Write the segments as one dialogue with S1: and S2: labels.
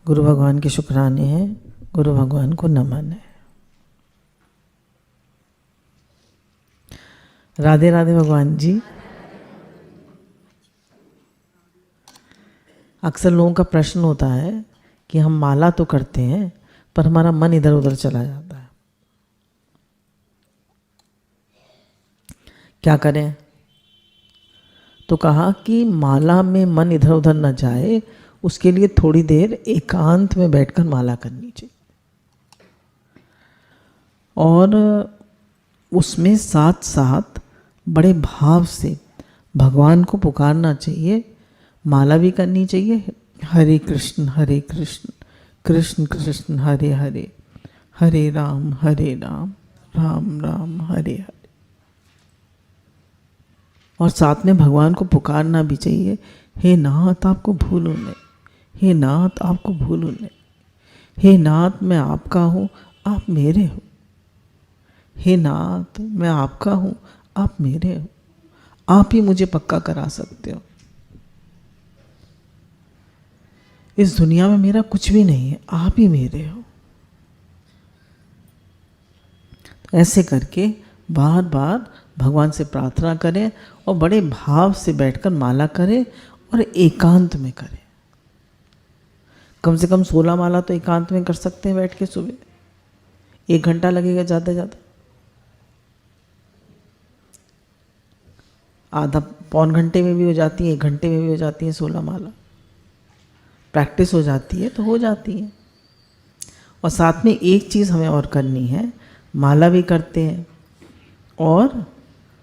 S1: गुरु भगवान के शुक्राने हैं, गुरु भगवान को नमन है। राधे राधे भगवान जी। अक्सर लोगों का प्रश्न होता है कि हम माला तो करते हैं पर हमारा मन इधर उधर चला जाता है, क्या करें? तो कहा कि माला में मन इधर उधर न जाए, उसके लिए थोड़ी देर एकांत में बैठकर माला करनी चाहिए और उसमें साथ साथ बड़े भाव से भगवान को पुकारना चाहिए। माला भी करनी चाहिए, हरे कृष्ण कृष्ण कृष्ण हरे हरे, हरे राम राम राम हरे हरे। और साथ में भगवान को पुकारना भी चाहिए, हे नाथ आपको भूलूं नहीं, हे नाथ आपको भूलूं नहीं, हे नाथ मैं आपका हूँ आप मेरे हो, हे नाथ मैं आपका हूँ आप मेरे हो, आप ही मुझे पक्का करा सकते हो। इस दुनिया में मेरा कुछ भी नहीं है, आप ही मेरे हो। ऐसे करके बार बार भगवान से प्रार्थना करें और बड़े भाव से बैठकर माला करें और एकांत में करें। कम से कम 16 माला तो एकांत में कर सकते हैं बैठ के। सुबह 1 घंटा लगेगा ज़्यादा ज़्यादा, आधा पौन घंटे में भी हो जाती है, 1 घंटे में भी हो जाती है 16 माला। प्रैक्टिस हो जाती है तो हो जाती है। और साथ में एक चीज़ हमें और करनी है, माला भी करते हैं और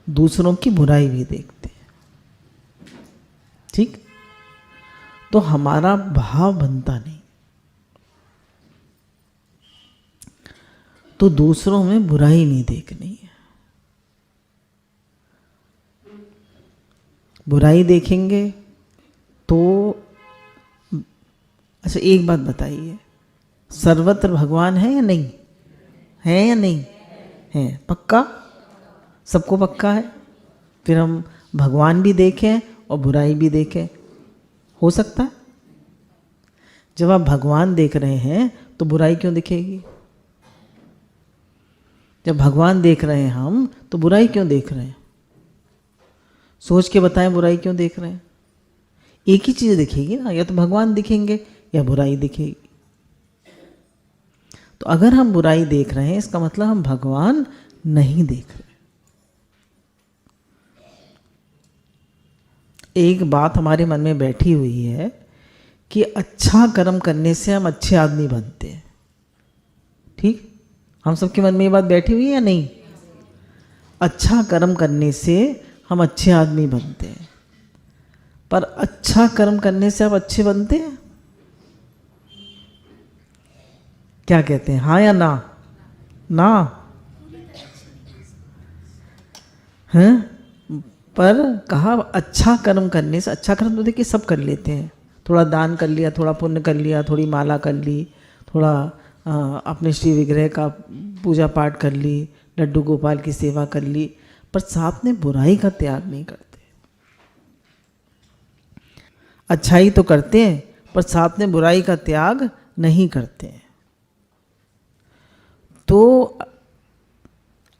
S1: दूसरों की बुराई भी देखते हैं, ठीक? तो हमारा भाव बनता नहीं, तो दूसरों में बुराई नहीं देखनी है। बुराई देखेंगे तो अच्छा एक बात बताइए, सर्वत्र भगवान है या नहीं है? या नहीं है? पक्का? सबको पक्का है? फिर हम भगवान भी देखें और बुराई भी देखें, हो सकता है? जब आप भगवान देख रहे हैं तो बुराई क्यों दिखेगी? जब भगवान देख रहे हैं हम तो बुराई क्यों देख रहे हैं? सोच के बताएं, बुराई क्यों देख रहे हैं? एक ही चीज़ दिखेगी ना, या तो भगवान दिखेंगे या बुराई दिखेगी। तो अगर हम बुराई देख रहे हैं इसका मतलब हम भगवान नहीं देख रहे। एक बात हमारे मन में बैठी हुई है कि अच्छा कर्म करने से हम अच्छे आदमी बनते हैं, ठीक? हम सबके मन में ये बात बैठी हुई है या नहीं? अच्छा कर्म करने से हम अच्छे आदमी बनते हैं, पर अच्छा कर्म करने से आप अच्छे बनते हैं? क्या कहते हैं, हाँ या ना? ना हैं? पर कहा अच्छा कर्म करने से, अच्छा कर्म तो देखिए सब कर लेते हैं, थोड़ा दान कर लिया, थोड़ा पुण्य कर लिया, थोड़ी माला कर ली, थोड़ा अपने श्री विग्रह का पूजा पाठ कर ली, लड्डू गोपाल की सेवा कर ली, पर साथ में बुराई का त्याग नहीं करते। अच्छाई तो करते हैं पर साथ में बुराई का त्याग नहीं करते हैं। तो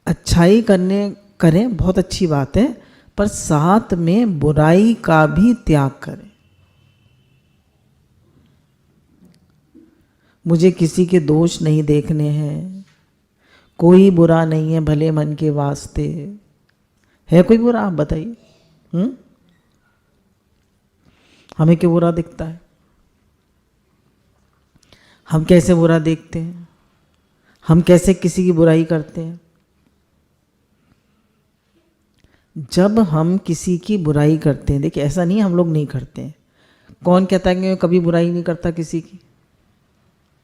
S1: अच्छाई करें बहुत अच्छी बात है, पर साथ में बुराई का भी त्याग करें। मुझे किसी के दोष नहीं देखने हैं, कोई बुरा नहीं है भले मन के वास्ते। है कोई बुरा? आप बताइए। हमें क्यों बुरा दिखता है? हम कैसे बुरा देखते हैं? हम कैसे किसी की बुराई करते हैं? जब हम किसी की बुराई करते हैं, देखिए ऐसा नहीं हम लोग नहीं करते हैं। कौन कहता है कि मैं कभी बुराई नहीं करता किसी की?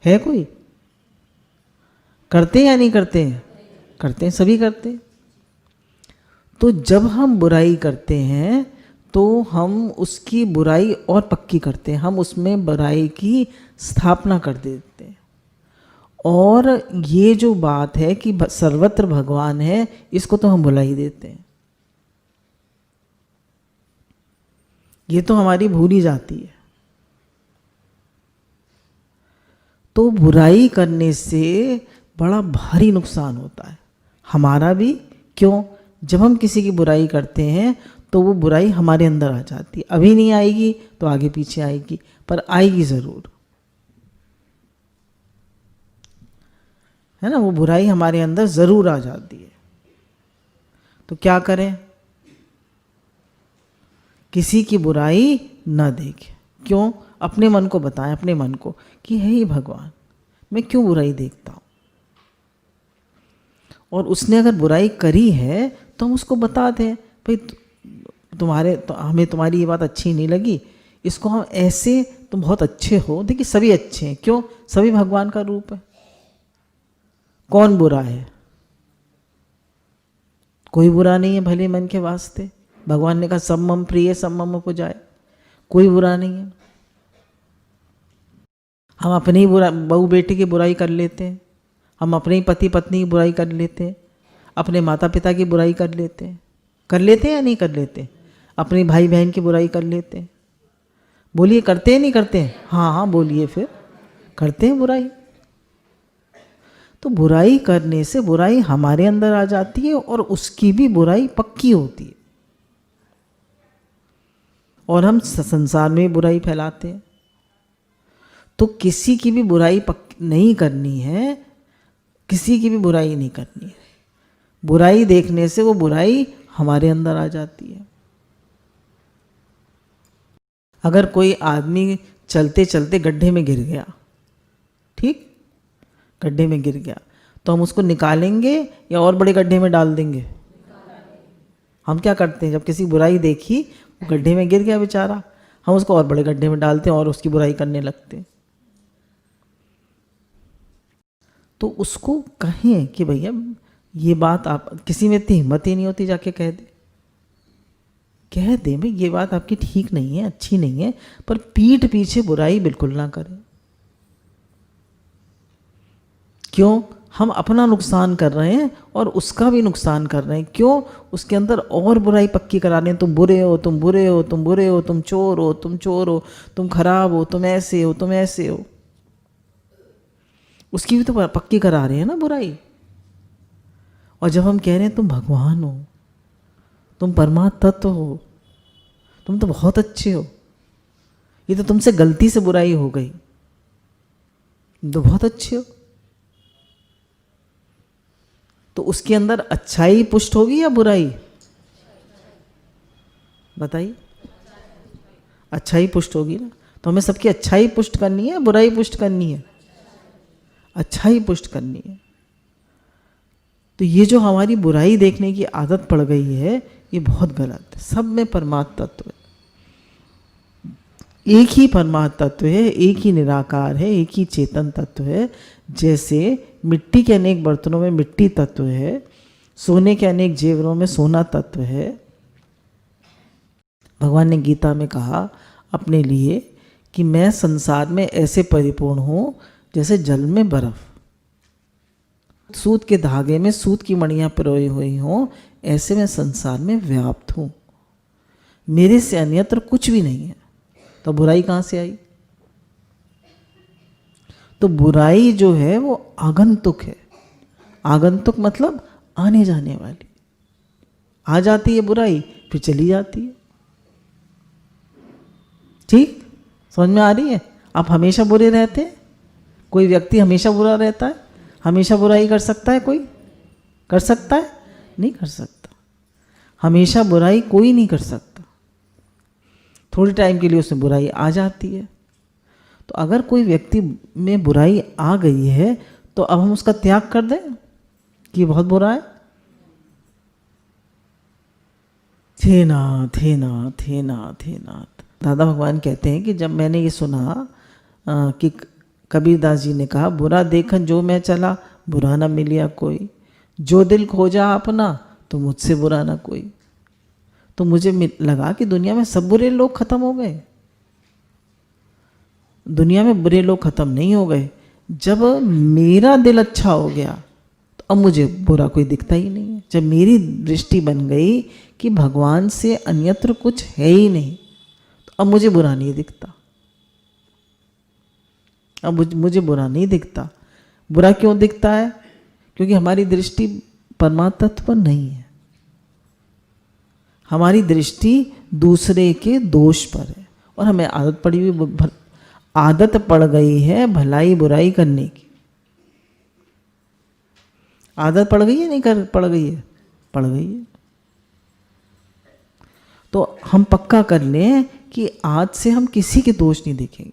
S1: है कोई? करते हैं या नहीं करते हैं? करते हैं, सभी करते हैं। तो जब हम बुराई करते हैं तो हम उसकी बुराई और पक्की करते हैं, हम उसमें बुराई की स्थापना कर देते हैं। और ये जो बात है कि सर्वत्र भगवान है, इसको तो हम भुला ही देते हैं। ये तो हमारी भूल ही जाती है। तो बुराई करने से बड़ा भारी नुकसान होता है हमारा भी। क्यों? जब हम किसी की बुराई करते हैं तो वो बुराई हमारे अंदर आ जाती है। अभी नहीं आएगी तो आगे पीछे आएगी, पर आएगी ज़रूर, है ना। वो बुराई हमारे अंदर ज़रूर आ जाती है। तो क्या करें? किसी की बुराई न देखें। क्यों? अपने मन को बताएं, अपने मन को कि हे भगवान, मैं क्यों बुराई देखता हूँ। और उसने अगर बुराई करी है तो हम उसको बता दें, भाई हमें तुम्हारी ये बात अच्छी नहीं लगी, इसको हम ऐसे, तुम बहुत अच्छे हो। देखिए सभी अच्छे हैं, क्यों? सभी भगवान का रूप है। कौन बुरा है? कोई बुरा नहीं है भले मन के वास्ते। भगवान ने कहा सब मम प्रिय सब मम पुजाए, कोई बुरा नहीं है। हम अपनी बहू बेटी की बुराई कर लेते हैं, हम अपने ही पति पत्नी की बुराई कर लेते हैं, अपने माता पिता की बुराई कर लेते हैं। कर लेते हैं या नहीं कर लेते? अपने भाई बहन की बुराई कर लेते हैं। बोलिए, करते हैं नहीं करते हैं? हाँ हाँ बोलिए, फिर करते हैं बुराई। तो बुराई करने से बुराई हमारे अंदर आ जाती है और उसकी भी बुराई पक्की होती है। और हम संसार में बुराई फैलाते हैं। तो किसी की भी बुराई नहीं करनी है, किसी की भी बुराई नहीं करनी है। बुराई देखने से वो बुराई हमारे अंदर आ जाती है। अगर कोई आदमी चलते चलते गड्ढे में गिर गया, ठीक, गड्ढे में गिर गया, तो हम उसको निकालेंगे या और बड़े गड्ढे में डाल देंगे? हम क्या करते हैं, जब किसी बुराई देखी, वो गड्ढे में गिर गया बेचारा, हम उसको और बड़े गड्ढे में डालते हैं और उसकी बुराई करने लगते हैं। तो उसको कहें कि भैया ये बात आप, किसी में इतनी हिम्मत ही नहीं होती जाके कह दे भाई ये बात आपकी ठीक नहीं है, अच्छी नहीं है, पर पीठ पीछे बुराई बिल्कुल ना करें। क्यों? हम अपना नुकसान कर रहे हैं और उसका भी नुकसान कर रहे हैं। क्यों? उसके अंदर और बुराई पक्की करा रहे हैं। तुम बुरे हो, तुम बुरे हो, तुम बुरे हो, तुम चोर हो, तुम चोर हो, तुम खराब हो, तुम ऐसे हो, तुम ऐसे हो। उसकी भी तो पक्की करा रहे हैं ना बुराई। और जब हम कह रहे हैं तुम भगवान हो, तुम परमात्मा तत्व हो, तुम तो बहुत अच्छे हो, ये तो तुमसे गलती से बुराई हो गई, तुम तो बहुत अच्छे हो, तो उसके अंदर अच्छाई पुष्ट होगी या बुराई? बताइए। अच्छाई पुष्ट होगी ना। तो हमें सबकी अच्छाई पुष्ट करनी है, बुराई पुष्ट करनी है? अच्छाई पुष्ट करनी है। तो ये जो हमारी बुराई देखने की आदत पड़ गई है, ये बहुत गलत है। सब में परमात्मा तत्व है, एक ही परमात्मा तत्व है, एक ही निराकार है, एक ही चेतन तत्व है। जैसे मिट्टी के अनेक बर्तनों में मिट्टी तत्व है, सोने के अनेक जेवरों में सोना तत्व है। भगवान ने गीता में कहा अपने लिए कि मैं संसार में ऐसे परिपूर्ण हूँ जैसे जल में बर्फ, सूत के धागे में सूत की मणियाँ पिरोई हुई हों, ऐसे मैं संसार में व्याप्त हूँ, मेरे से अन्यत्र कुछ भी नहीं है। तो बुराई कहाँ से आई? तो बुराई जो है वो आगंतुक है। आगंतुक मतलब आने जाने वाली। आ जाती है बुराई, फिर चली जाती है। ठीक, समझ में आ रही है? आप हमेशा बुरे रहते हैं? कोई व्यक्ति हमेशा बुरा रहता है? हमेशा बुराई कर सकता है कोई? कर सकता है? नहीं कर सकता। हमेशा बुराई कोई नहीं कर सकता। थोड़ी टाइम के लिए उसमें बुराई आ जाती है। तो अगर कोई व्यक्ति में बुराई आ गई है तो अब हम उसका त्याग कर दें कि बहुत बुरा है? थे नाथ, थे नाथ, थे नाथ, थे नाथ। दादा भगवान कहते हैं कि जब मैंने ये सुना कि कबीरदास जी ने कहा, बुरा देखन जो मैं चला, बुरा ना मिलिया कोई, जो दिल खोजा अपना, तो मुझसे बुरा ना कोई। तो मुझे लगा कि दुनिया में सब बुरे लोग खत्म हो गए। दुनिया में बुरे लोग खत्म नहीं हो गए। जब मेरा दिल अच्छा हो गया तो अब मुझे बुरा कोई दिखता ही नहीं है। जब मेरी दृष्टि बन गई कि भगवान से अन्यत्र कुछ है ही नहीं, तो अब मुझे बुरा नहीं दिखता। अब मुझे बुरा नहीं दिखता। बुरा क्यों दिखता है? क्योंकि हमारी दृष्टि परमात्मा तत्व पर नहीं है, हमारी दृष्टि दूसरे के दोष पर है। और हमें आदत पड़ गई है भलाई बुराई करने की। आदत पड़ गई है, नहीं पड़ गई है? पड़ गई है। तो हम पक्का कर लें कि आज से हम किसी के दोष नहीं देखेंगे।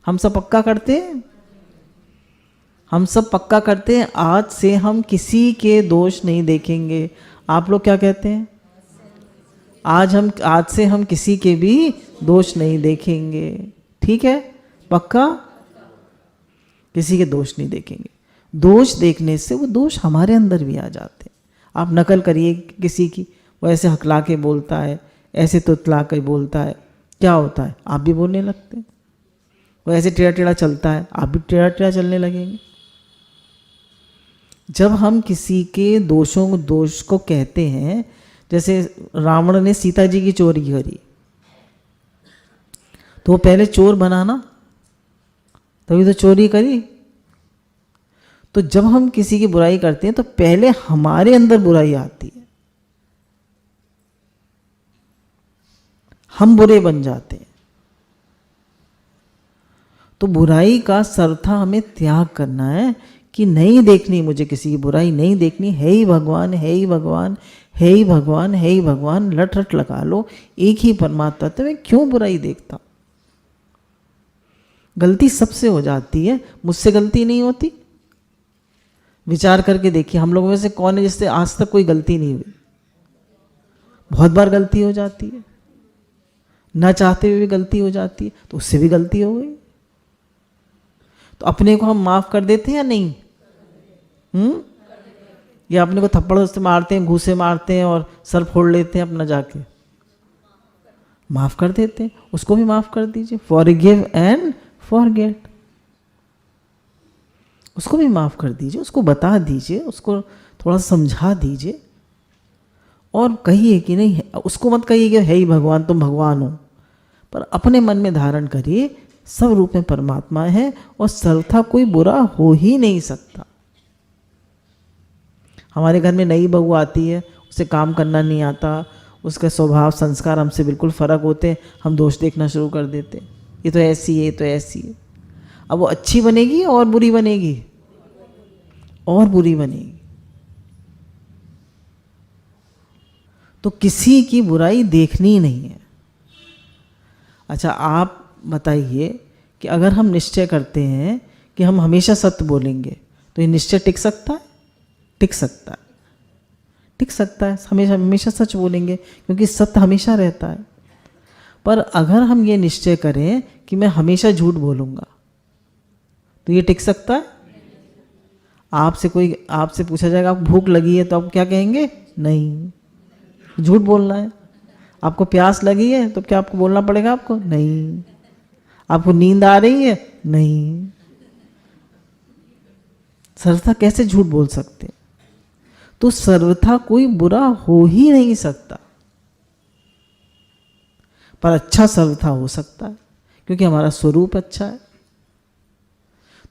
S1: हम सब पक्का करते हैं, हम सब पक्का करते हैं आज से हम किसी के दोष नहीं देखेंगे। आप लोग क्या कहते हैं? आज से हम किसी के भी दोष नहीं देखेंगे। ठीक है? पक्का? किसी के दोष नहीं देखेंगे। दोष देखने से वो दोष हमारे अंदर भी आ जाते हैं। आप नकल करिए किसी की, वो ऐसे हकला के बोलता है, ऐसे तुतला के बोलता है, क्या होता है? आप भी बोलने लगते हैं। वो ऐसे टेढ़ा टेढ़ा चलता है, आप भी टेढ़ा टेढ़ा चलने लगेंगे। जब हम किसी के दोष को कहते हैं, जैसे रावण ने सीता जी की चोरी करी, तो वो पहले चोर बना ना, तभी तो चोरी करी। तो जब हम किसी की बुराई करते हैं तो पहले हमारे अंदर बुराई आती है, हम बुरे बन जाते हैं। तो बुराई का सर्वथा हमें त्याग करना है कि नहीं देखनी, मुझे किसी की बुराई नहीं देखनी। है ही भगवान, है ही भगवान, है ही भगवान, है ही भगवान, लट रट लगा लो, एक ही परमात्मा तत्व में क्यों बुराई देखता? गलती सबसे हो जाती है, मुझसे गलती नहीं होती। विचार करके देखिए, हम लोगों में से कौन है जिससे आज तक कोई गलती नहीं हुई? बहुत बार गलती हो जाती है, ना चाहते हुए भी गलती हो जाती है, तो उससे भी गलती हो गई। तो अपने को हम माफ कर देते हैं या नहीं? या अपने को थप्पड़ से मारते हैं, घूसे मारते हैं और सर फोड़ लेते हैं अपना जाके? माफ कर देते हैं, उसको भी माफ कर दीजिए। फॉरगिव एंड फॉरगेट, उसको भी माफ कर दीजिए, उसको बता दीजिए, उसको थोड़ा समझा दीजिए। और कहिए कि नहीं, उसको मत कहिए कि है ही भगवान, तुम भगवान हो, पर अपने मन में धारण करिए सब रूप में परमात्मा है और सर्वथा कोई बुरा हो ही नहीं सकता। हमारे घर में नई बहू आती है, उसे काम करना नहीं आता, उसका स्वभाव संस्कार हमसे बिल्कुल फ़र्क होते हैं, हम दोष देखना शुरू कर देते हैं, ये तो ऐसी है, ये तो ऐसी है। अब वो अच्छी बनेगी और बुरी बनेगी? और बुरी बनेगी। तो किसी की बुराई देखनी नहीं है। अच्छा, आप बताइए कि अगर हम निश्चय करते हैं कि हम हमेशा सत्य बोलेंगे, तो ये निश्चय टिक सकता है? टिक सकता है, टिक सकता है। हमेशा सच बोलेंगे क्योंकि सत्य हमेशा रहता है। पर अगर हम ये निश्चय करें कि मैं हमेशा झूठ बोलूँगा, तो ये टिक सकता है? आपसे पूछा जाएगा आपको भूख लगी है, तो आप क्या कहेंगे? नहीं, झूठ बोलना है। आपको प्यास लगी है, तो क्या आपको बोलना पड़ेगा? आपको नहीं। आपको नींद आ रही है? नहीं। सर्वथा कैसे झूठ बोल सकते? तो सर्वथा कोई बुरा हो ही नहीं सकता, पर अच्छा सर्वथा हो सकता है, क्योंकि हमारा स्वरूप अच्छा है।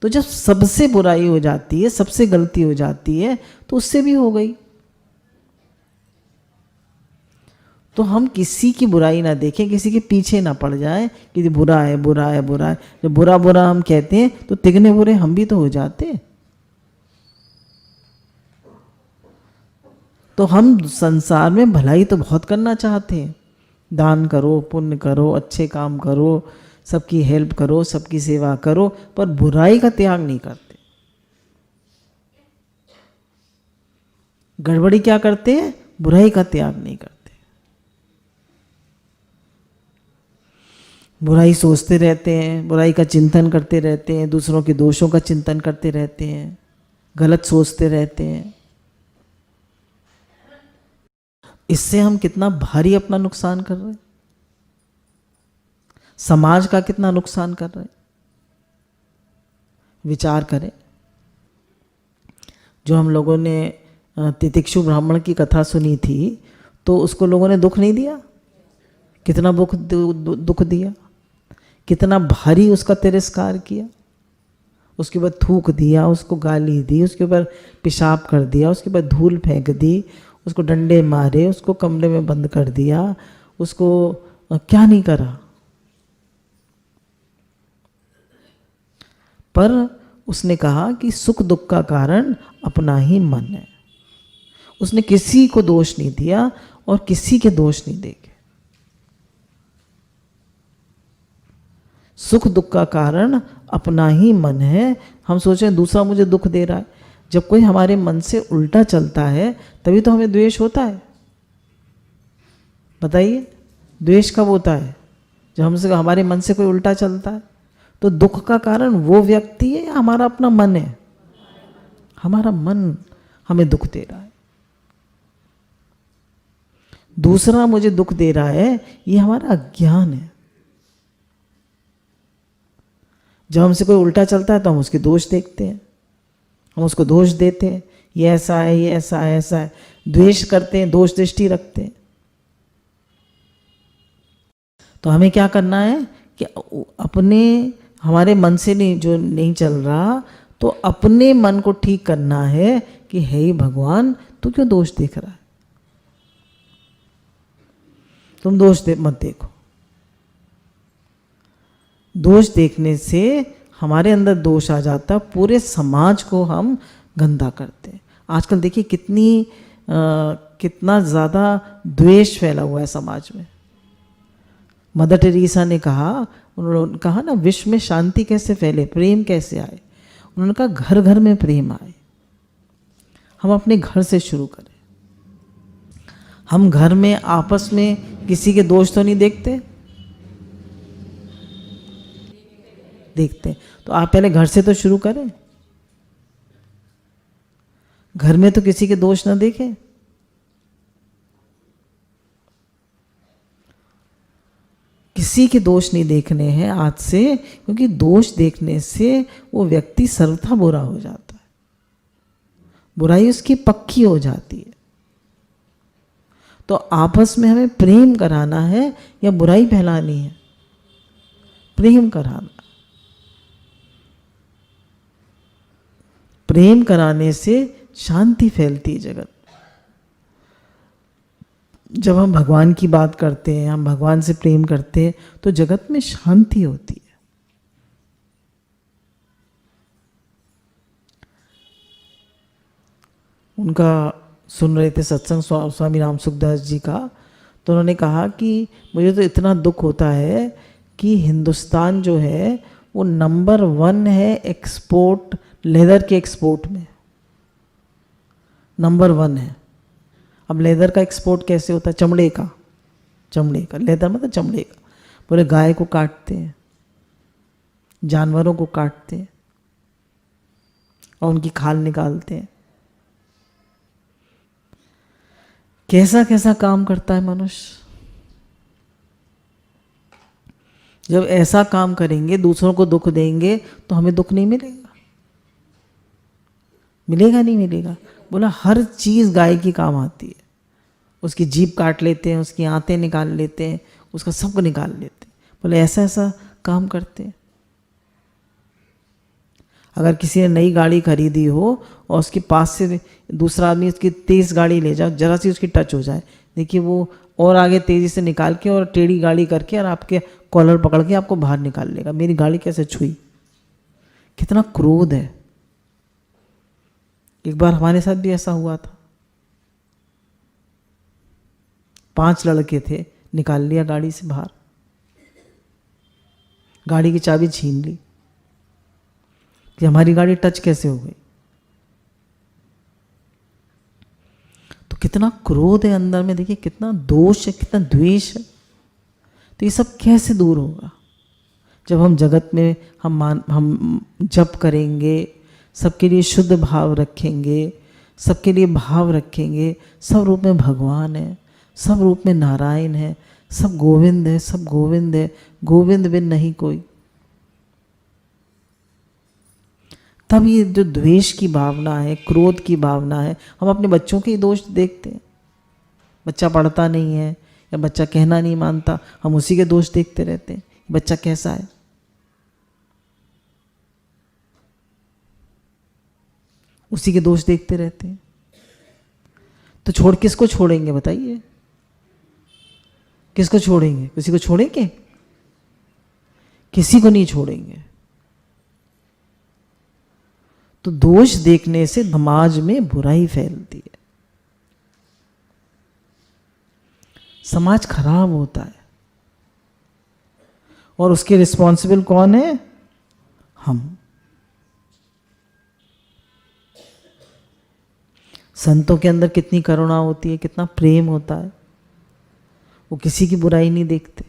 S1: तो जब सबसे बुराई हो जाती है, सबसे गलती हो जाती है, तो उससे भी हो गई। तो हम किसी की बुराई ना देखें, किसी के पीछे ना पड़ जाएं कि बुरा है, बुरा है, बुरा है। जब बुरा बुरा हम कहते हैं तो तिगने बुरे हम भी तो हो जाते हैं। तो हम संसार में भलाई तो बहुत करना चाहते हैं, दान करो, पुण्य करो, अच्छे काम करो, सबकी हेल्प करो, सबकी सेवा करो, पर बुराई का त्याग नहीं करते। गड़बड़ी क्या करते हैं? बुराई का त्याग नहीं करते। बुराई सोचते रहते हैं, बुराई का चिंतन करते रहते हैं, दूसरों के दोषों का चिंतन करते रहते हैं, गलत सोचते रहते हैं। इससे हम कितना भारी अपना नुकसान कर रहे हैं, समाज का कितना नुकसान कर रहे हैं। विचार करें, जो हम लोगों ने तितिक्षु ब्राह्मण की कथा सुनी थी, तो उसको लोगों ने दुख नहीं दिया? कितना दुख दिया, कितना भारी उसका तिरस्कार किया। उसके ऊपर थूक दिया, उसको गाली दी, उसके ऊपर पेशाब कर दिया, उसके ऊपर धूल फेंक दी, उसको डंडे मारे, उसको कमरे में बंद कर दिया, उसको क्या नहीं करा। पर उसने कहा कि सुख दुख का कारण अपना ही मन है। उसने किसी को दोष नहीं दिया और किसी के दोष नहीं देखे। सुख दुख का कारण अपना ही मन है। हम सोचें दूसरा मुझे दुख दे रहा है, जब कोई हमारे मन से उल्टा चलता है तभी तो हमें द्वेष होता है। बताइए, द्वेष कब होता है? जब हमसे हमारे मन से कोई उल्टा चलता है। तो दुख का कारण वो व्यक्ति है या हमारा अपना मन है? हमारा मन हमें दुख दे रहा है। दूसरा मुझे दुख दे रहा है, ये हमारा अज्ञान है। जब हमसे कोई उल्टा चलता है तो हम उसके दोष देखते हैं, हम उसको दोष देते हैं, ये ऐसा है, ये ऐसा है, ऐसा है, द्वेष करते हैं, दोष दृष्टि रखते हैं। तो हमें क्या करना है कि अपने हमारे मन से नहीं जो नहीं चल रहा, तो अपने मन को ठीक करना है कि हे भगवान तू क्यों दोष देख रहा है? तुम दोष मत देखो। दोष देखने से हमारे अंदर दोष आ जाता, पूरे समाज को हम गंदा करते हैं। आजकल देखिए कितना ज़्यादा द्वेष फैला हुआ है समाज में। मदर टेरेसा ने कहा, उन्होंने कहा ना, विश्व में शांति कैसे फैले, प्रेम कैसे आए। उन्होंने कहा घर घर में प्रेम आए। हम अपने घर से शुरू करें। हम घर में आपस में किसी के दोष तो नहीं देखते? देखते। तो आप पहले घर से तो शुरू करें। घर में तो किसी के दोष ना देखें। किसी के दोष नहीं देखने हैं आज से, क्योंकि दोष देखने से वो व्यक्ति सर्वथा बुरा हो जाता है, बुराई उसकी पक्की हो जाती है। तो आपस में हमें प्रेम कराना है या बुराई फैलानी है? प्रेम कराना। प्रेम कराने से शांति फैलती है जगत। जब हम भगवान की बात करते हैं, हम भगवान से प्रेम करते हैं, तो जगत में शांति होती है। उनका सुन रहे थे सत्संग स्वामी राम सुखदास जी का, तो उन्होंने कहा कि मुझे तो इतना दुख होता है कि हिंदुस्तान जो है वो नंबर 1 है एक्सपोर्ट, लेदर के एक्सपोर्ट में नंबर 1 है। अब लेदर का एक्सपोर्ट कैसे होता है? चमड़े का लेदर मतलब चमड़े का। पूरे गाय को काटते हैं, जानवरों को काटते हैं और उनकी खाल निकालते हैं। कैसा कैसा काम करता है मनुष्य। जब ऐसा काम करेंगे, दूसरों को दुख देंगे, तो हमें दुख नहीं मिलेगा? मिलेगा नहीं मिलेगा? बोला हर चीज़ गाय की काम आती है। उसकी जीभ काट लेते हैं, उसकी आंतें निकाल लेते हैं, उसका सब निकाल लेते हैं। बोले ऐसा ऐसा काम करते हैं। अगर किसी ने नई गाड़ी खरीदी हो और उसके पास से दूसरा आदमी उसकी तेज़ गाड़ी ले जाओ, जरा सी उसकी टच हो जाए, देखिए वो और आगे तेज़ी से निकाल के और टेढ़ी गाड़ी करके और आपके कॉलर पकड़ के आपको बाहर निकाल लेगा। मेरी गाड़ी कैसे छुई? कितना क्रोध है। एक बार हमारे साथ भी ऐसा हुआ था। 5 लड़के थे, निकाल लिया गाड़ी से बाहर, गाड़ी की चाबी छीन ली कि हमारी गाड़ी टच कैसे हो गई। तो कितना क्रोध है अंदर में, देखिए कितना दोष है, कितना द्वेष है। तो ये सब कैसे दूर होगा? जब हम जगत में हम जप करेंगे, सबके लिए शुद्ध भाव रखेंगे, सबके लिए भाव रखेंगे, सब रूप में भगवान है, सब रूप में नारायण है, सब गोविंद है, सब गोविंद है, गोविंद बिन नहीं कोई। तब ये जो द्वेष की भावना है, क्रोध की भावना है, हम अपने बच्चों के ही दोष देखते हैं। बच्चा पढ़ता नहीं है या बच्चा कहना नहीं मानता, हम उसी के दोष देखते रहते हैं। बच्चा कैसा है? उसी के दोष देखते रहते हैं। तो किसको छोड़ेंगे बताइए? किसको छोड़ेंगे? किसी को छोड़ेंगे? किसी को नहीं छोड़ेंगे। तो दोष देखने से समाज में बुराई फैलती है, समाज खराब होता है। और उसके रिस्पॉन्सिबल कौन है? हम। संतों के अंदर कितनी करुणा होती है, कितना प्रेम होता है, वो किसी की बुराई नहीं देखते।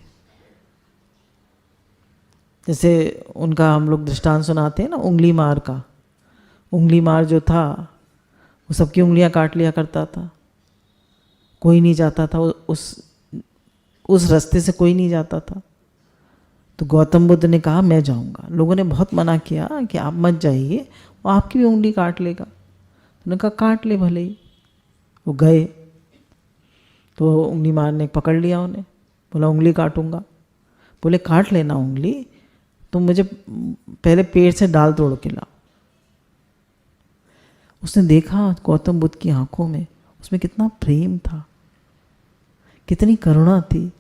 S1: जैसे उनका हम लोग दृष्टांत सुनाते हैं ना, उंगली मार का। उंगली मार जो था वो सबकी उंगलियां काट लिया करता था, कोई नहीं जाता था उस रास्ते से, कोई नहीं जाता था। तो गौतम बुद्ध ने कहा मैं जाऊंगा। लोगों ने बहुत मना किया कि आप मत जाइए, वो आपकी भी उंगली काट लेगा। उन्होंने कहा काट ले भले ही। वो गए तो उंगली मारने पकड़ लिया उन्हें, बोला उंगली काटूंगा। बोले काट लेना उंगली, तुम मुझे पहले पेड़ से डाल तोड़ के लाओ। उसने देखा गौतम बुद्ध की आंखों में, उसमें कितना प्रेम था, कितनी करुणा थी,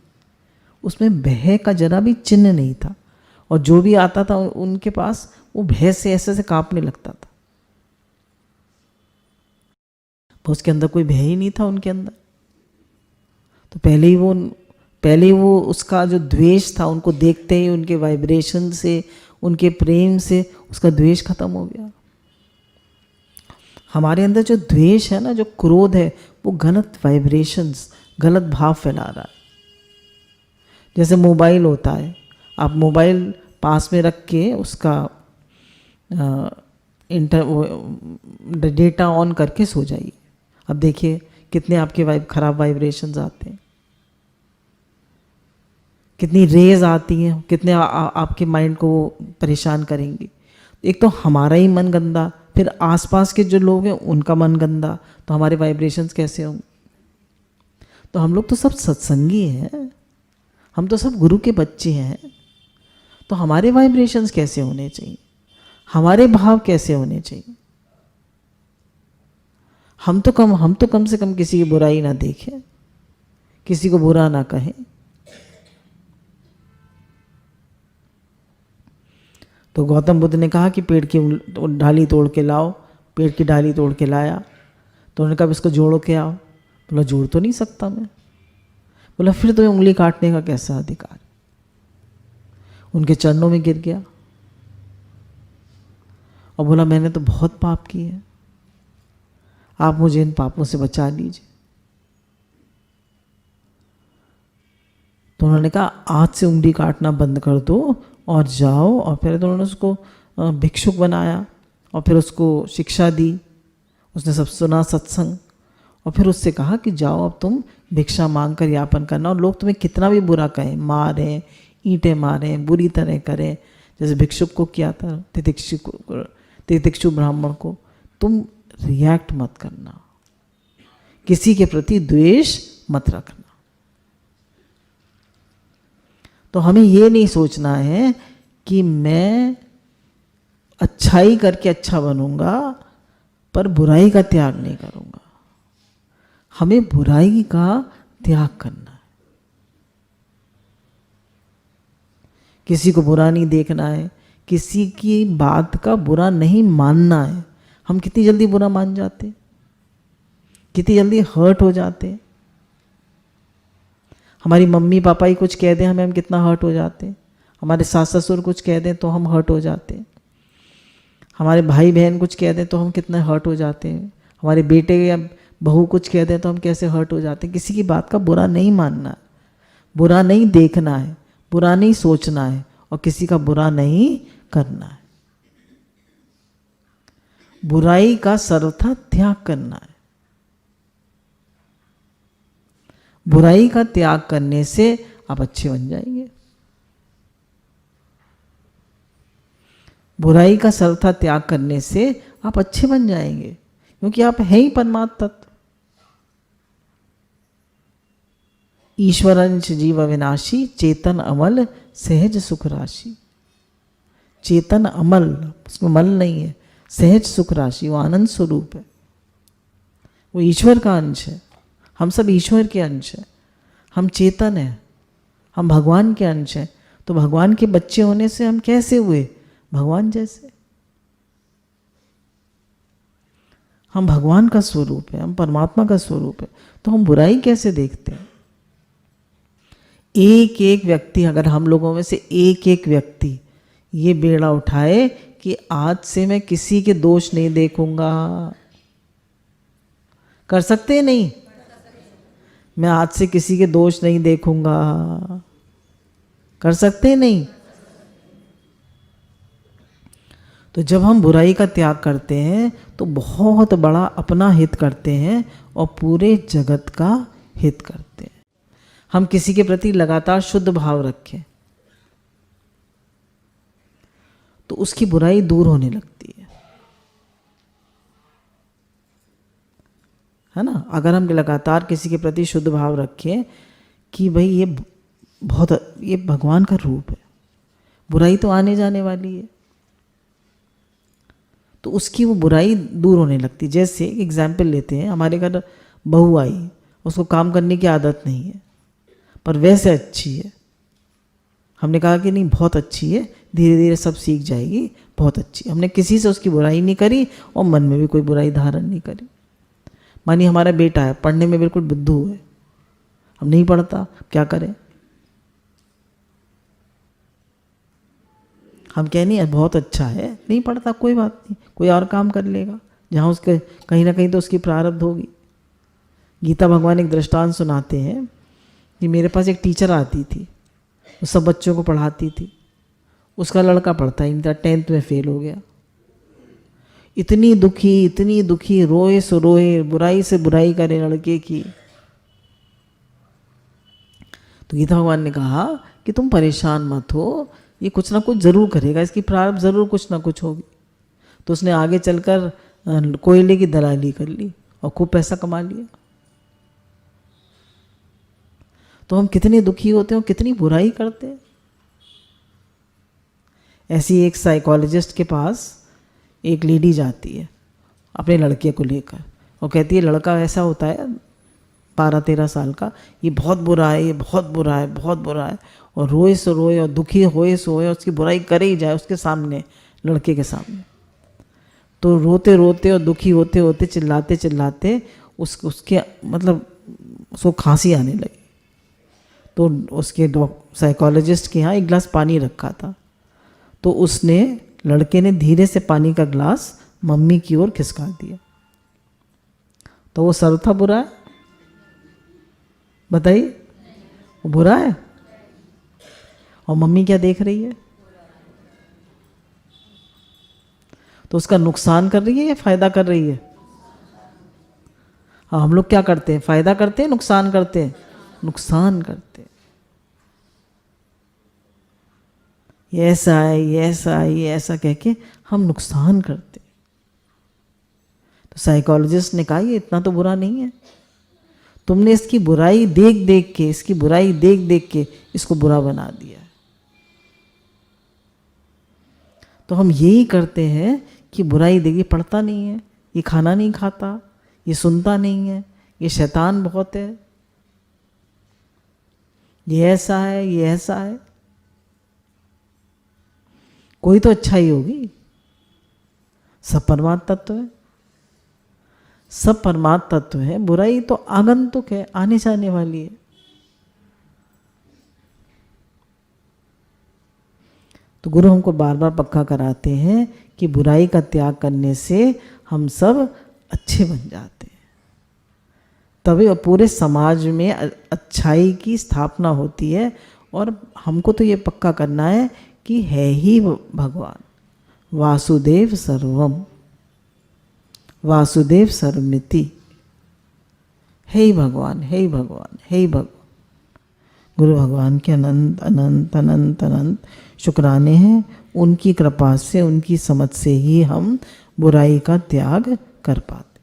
S1: उसमें भय का जरा भी चिन्ह नहीं था। और जो भी आता था उनके पास, वो भय से ऐसे कांपने लगता था। उसके अंदर कोई भय ही नहीं था उनके अंदर। तो पहले ही वो उसका जो द्वेष था, उनको देखते ही उनके वाइब्रेशन से, उनके प्रेम से उसका द्वेष खत्म हो गया। हमारे अंदर जो द्वेष है ना, जो क्रोध है, वो गलत वाइब्रेशंस, गलत भाव फैला रहा है। जैसे मोबाइल होता है, आप मोबाइल पास में रख के उसका डेटा ऑन करके सो जाइए। अब देखिए कितने आपके खराब वाइब्रेशंस आते हैं, कितनी रेज आती हैं, कितने आपके माइंड को परेशान करेंगी। एक तो हमारा ही मन गंदा, फिर आसपास के जो लोग हैं उनका मन गंदा, तो हमारे वाइब्रेशंस कैसे होंगे? तो हम लोग तो सब सत्संगी हैं, हम तो सब गुरु के बच्चे हैं, तो हमारे वाइब्रेशंस कैसे होने चाहिए, हमारे भाव कैसे होने चाहिए? हम तो कम से कम किसी की बुराई ना देखें, किसी को बुरा ना कहें। तो गौतम बुद्ध ने कहा कि पेड़ की डाली तोड़ के लाओ। पेड़ की डाली तोड़ के लाया। तो उन्होंने कहा इसको जोड़ो के आओ। बोला जोड़ तो नहीं सकता मैं। बोला फिर तुम्हें उंगली काटने का कैसा अधिकार? उनके चरणों में गिर गया और बोला मैंने तो बहुत पाप किए हैं, आप मुझे इन पापों से बचा लीजिए। तो उन्होंने कहा आज से उंगली काटना बंद कर दो और जाओ। और फिर तो उन्होंने उसको भिक्षुक बनाया और फिर उसको शिक्षा दी। उसने सब सुना सत्संग, और फिर उससे कहा कि जाओ अब तुम भिक्षा मांग कर यापन करना, और लोग तुम्हें कितना भी बुरा कहें, मारें, ईंटें मारें, बुरी तरह करें, जैसे भिक्षुक को किया था तितिक्षु ब्राह्मण को, तुम रिएक्ट मत करना, किसी के प्रति द्वेष मत रखना। तो हमें ये नहीं सोचना है कि मैं अच्छाई करके अच्छा बनूंगा पर बुराई का त्याग नहीं करूंगा। हमें बुराई का त्याग करना है, किसी को बुरा नहीं देखना है, किसी की बात का बुरा नहीं मानना है। हम कितनी जल्दी बुरा मान जाते, कितनी जल्दी हर्ट हो जाते। हमारी मम्मी पापा ही कुछ कह दें हम कितना हर्ट हो जाते हैं। हमारे सास ससुर कुछ कह दें तो हम हर्ट हो जाते हैं। हमारे भाई बहन कुछ कह दें तो हम कितने हर्ट हो जाते हैं। हमारे बेटे या बहू कुछ कह दें तो हम कैसे हर्ट हो जाते हैं। किसी की बात का बुरा नहीं मानना है, बुरा नहीं देखना है, बुरा नहीं सोचना है, और किसी का बुरा नहीं करना है। बुराई का सर्वथा त्याग करना है। बुराई का त्याग करने से आप अच्छे बन जाएंगे। बुराई का सर्वथा त्याग करने से आप अच्छे बन जाएंगे, क्योंकि आप हैं ही परमात्मा तत्व। ईश्वरंच जीव अविनाशी, चेतन अमल सहज सुख राशि। चेतन अमल, उसमें मल नहीं है, सहज सुख राशि, वो आनंद स्वरूप है, वो ईश्वर का अंश है। हम सब ईश्वर के अंश हैं, हम चेतन हैं, हम भगवान के अंश हैं। तो भगवान के बच्चे होने से हम कैसे हुए? भगवान जैसे। हम भगवान का स्वरूप है, हम परमात्मा का स्वरूप है, तो हम बुराई कैसे देखते हैं? एक एक व्यक्ति, अगर हम लोगों में से एक एक व्यक्ति ये बेड़ा उठाए कि आज से मैं किसी के दोष नहीं देखूंगा, कर सकते हैं नहीं? मैं आज से किसी के दोष नहीं देखूंगा, कर सकते हैं नहीं? तो जब हम बुराई का त्याग करते हैं तो बहुत बड़ा अपना हित करते हैं और पूरे जगत का हित करते हैं। हम किसी के प्रति लगातार शुद्ध भाव रखें तो उसकी बुराई दूर होने लगती है ना। अगर हम लगातार किसी के प्रति शुद्ध भाव रखें कि भाई ये भगवान का रूप है, बुराई तो आने जाने वाली है, तो उसकी वो बुराई दूर होने लगती। जैसे एग्जाम्पल लेते हैं, हमारे घर बहू आई, उसको काम करने की आदत नहीं है पर वैसे अच्छी है। हमने कहा कि नहीं बहुत अच्छी है, धीरे धीरे सब सीख जाएगी, बहुत अच्छी। हमने किसी से उसकी बुराई नहीं करी और मन में भी कोई बुराई धारण नहीं करी। मानिए हमारा बेटा है, पढ़ने में बिल्कुल बुद्धू है, हम नहीं पढ़ता, क्या करें? हम कह नहीं बहुत अच्छा है, नहीं पढ़ता, कोई बात नहीं, कोई और काम कर लेगा, जहाँ उसके कहीं ना कहीं तो उसकी प्रारब्ध होगी। गीता भगवान एक दृष्टांत सुनाते हैं कि मेरे पास एक टीचर आती थी, वो सब बच्चों को पढ़ाती थी, उसका लड़का पढ़ता ही नहीं था, 10th में फेल हो गया। इतनी दुखी, रोए सो रोए, बुराई से बुराई करे लड़के की। तो गीता भगवान ने कहा कि तुम परेशान मत हो, ये कुछ ना कुछ जरूर करेगा, इसकी प्रारब्ध जरूर कुछ ना कुछ होगी। तो उसने आगे चलकर कोयले की दलाली कर ली और खूब पैसा कमा लिया। तो हम कितने दुखी होते हैं और कितनी बुराई करते हैं। ऐसी एक साइकोलॉजिस्ट के पास एक लेडी जाती है अपने लड़के को लेकर और कहती है लड़का ऐसा होता है 12-13 साल का, ये बहुत बुरा है, ये बहुत बुरा है, बहुत बुरा है, और रोए सो रोए और दुखी होए सो होए, उसकी बुराई करे ही जाए उसके सामने, लड़के के सामने। तो रोते रोते और दुखी होते होते चिल्लाते चिल्लाते उसके मतलब उसको खांसी आने लगी। तो उसके साइकोलॉजिस्ट के यहाँ एक गिलास पानी रखा था, तो उसने लड़के ने धीरे से पानी का गिलास मम्मी की ओर खिसका दिया। तो वो सर्व था बुरा है? बताइए, वो बुरा है? और मम्मी क्या देख रही है? तो उसका नुकसान कर रही है या फायदा कर रही है? हाँ, हम लोग क्या करते हैं, फायदा करते हैं, नुकसान करते हैं? नुकसान करते हैं। ये ऐसा है, ये ऐसा है, ये ऐसा कह के हम नुकसान करते हैं। तो साइकोलॉजिस्ट ने कहा ये इतना तो बुरा नहीं है, तुमने इसकी बुराई देख देख के, इसकी बुराई देख देख के इसको बुरा बना दिया है। तो हम यही करते हैं कि बुराई देखिए, पढ़ता नहीं है, ये खाना नहीं खाता, ये सुनता नहीं है, ये शैतान बहुत है, ये ऐसा है, ये ऐसा है। कोई तो अच्छाई होगी, सब परमात्मा तत्व है, सब परमात्मा तत्व है, बुराई तो आगंतुक है, आने जाने वाली है। तो गुरु हमको बार बार पक्का कराते हैं कि बुराई का त्याग करने से हम सब अच्छे बन जाते हैं, तभी पूरे समाज में अच्छाई की स्थापना होती है। और हमको तो ये पक्का करना है कि है ही भगवान, वासुदेव सर्वम, वासुदेव सर्वमिति, है ही भगवान, है ही भगवान, है ही भगवान। गुरु भगवान के अनंत अनंत अनंत अनंत शुक्राने हैं। उनकी कृपा से, उनकी समझ से ही हम बुराई का त्याग कर पाते।